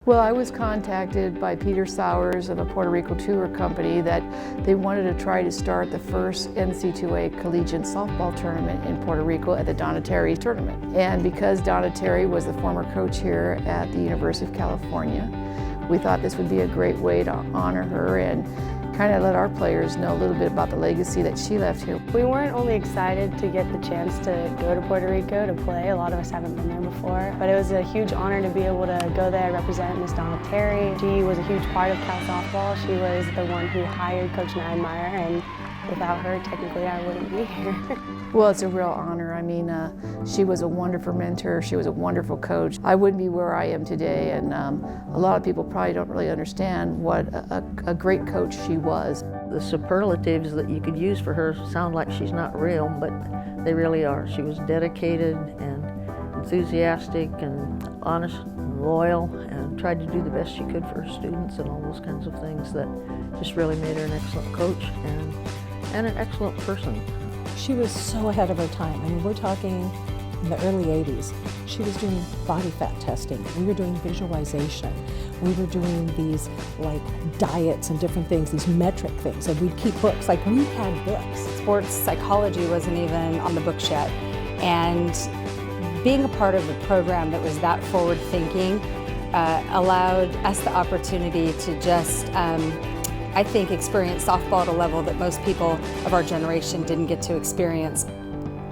Well, I was contacted by Peter Sowers of a Puerto Rico tour company that they wanted to try to start the first NC2A collegiate softball tournament in Puerto Rico at the Donna tournament. And because Donna was the former coach here at the University of California, we thought this would be a great way to honor her and kind of let our players know a little bit about the legacy that she left here. We weren't only excited to get the chance to go to Puerto Rico to play, a lot of us haven't been there before, but it was a huge honor to be able to go there and represent Miss Donna Terry. She was a huge part of Cal softball. She was the one who hired Coach Neidmeyer, and without her, technically, I wouldn't be here. Well, it's a real honor. I mean, she was a wonderful mentor. She was a wonderful coach. I wouldn't be where I am today, and a lot of people probably don't really understand what a great coach she was. The superlatives that you could use for her sound like she's not real, but they really are. She was dedicated and enthusiastic and honest and loyal, and tried to do the best she could for her students and all those kinds of things that just really made her an excellent coach and an excellent person. She was so ahead of her time. I mean, we're talking in the early 80s. She was doing body fat testing. We were doing visualization. We were doing these like diets and different things, these metric things, and we'd keep books. Like, we had books. Sports psychology wasn't even on the books yet. And being a part of a program that was that forward thinking allowed us the opportunity to just I think experience softball at a level that most people of our generation didn't get to experience.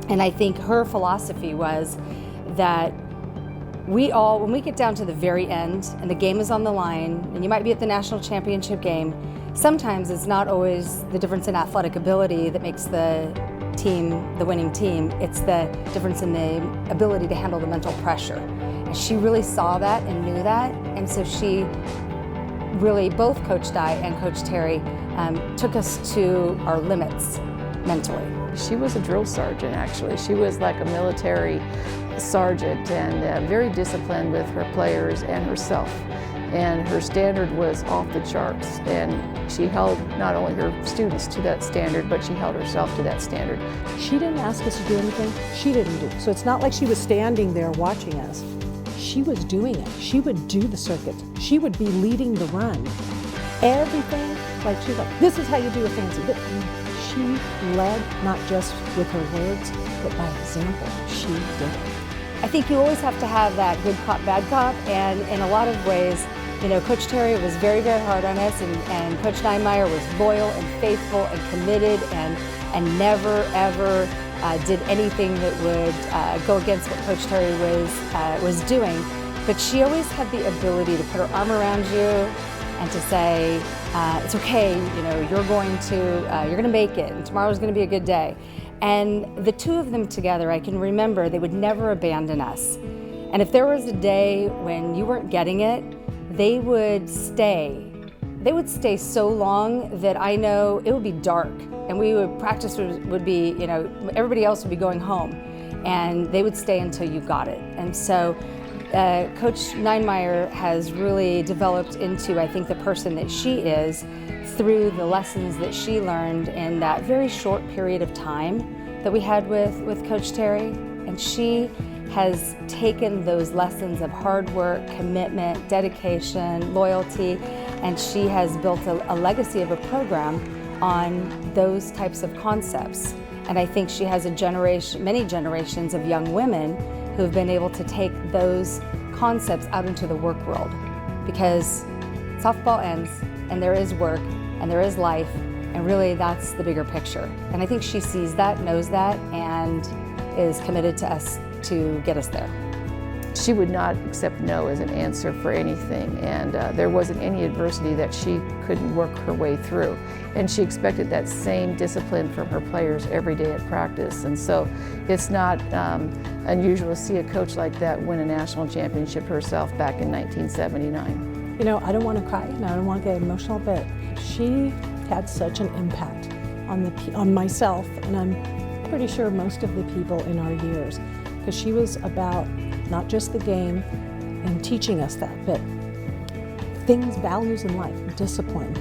And I think her philosophy was that when we get down to the very end and the game is on the line, and you might be at the national championship game, sometimes it's not always the difference in athletic ability that makes the winning team. It's the difference in the ability to handle the mental pressure. And she really saw that and knew that, and so she really, both Coach Dye and Coach Terry took us to our limits mentally. She was a drill sergeant, actually. She was like a military sergeant and very disciplined with her players and herself. And her standard was off the charts. And she held not only her students to that standard, but she held herself to that standard. She didn't ask us to do anything she didn't do. So it's not like she was standing there watching us. She was doing it. She would do the circuit. She would be leading the run. Everything, like she's like, this is how you do a fancy. She led not just with her words, but by example. She did it. I think you always have to have that good cop, bad cop, and in a lot of ways, you know, Coach Terry was very, very hard on us, and Coach Neidmeyer was loyal and faithful and committed and never, ever did anything that would go against what Coach Terry was doing. But she always had the ability to put her arm around you and to say, it's okay, you know, you're going to make it, and tomorrow's going to be a good day. And the two of them together, I can remember they would never abandon us. And if there was a day when you weren't getting it, they would stay. They would stay so long that I know it would be dark, and practice would be, you know, everybody else would be going home, and they would stay until you got it. And so Coach Neidmeyer has really developed into, I think, the person that she is through the lessons that she learned in that very short period of time that we had with Coach Terry. And she has taken those lessons of hard work, commitment, dedication, loyalty, and she has built a legacy of a program on those types of concepts. And I think she has many generations of young women who have been able to take those concepts out into the work world, because softball ends and there is work and there is life, and really that's the bigger picture. And I think she sees that, knows that, and is committed to us to get us there. She would not accept no as an answer for anything, and there wasn't any adversity that she couldn't work her way through. And she expected that same discipline from her players every day at practice. And so it's not unusual to see a coach like that win a national championship herself back in 1979. You know, I don't want to cry and I don't want to get emotional, but she had such an impact on myself, and I'm pretty sure most of the people in our years, because she was about not just the game and teaching us that, but things, values in life, discipline,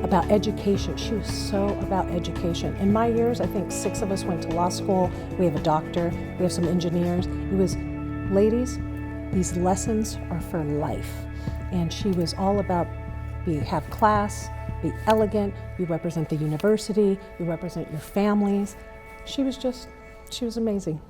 about education. She was so about education. In my years, I think 6 of us went to law school. We have a doctor, we have some engineers. It was, ladies, these lessons are for life. and she was all about have class, be elegant, you represent the university, you represent your families. She was amazing.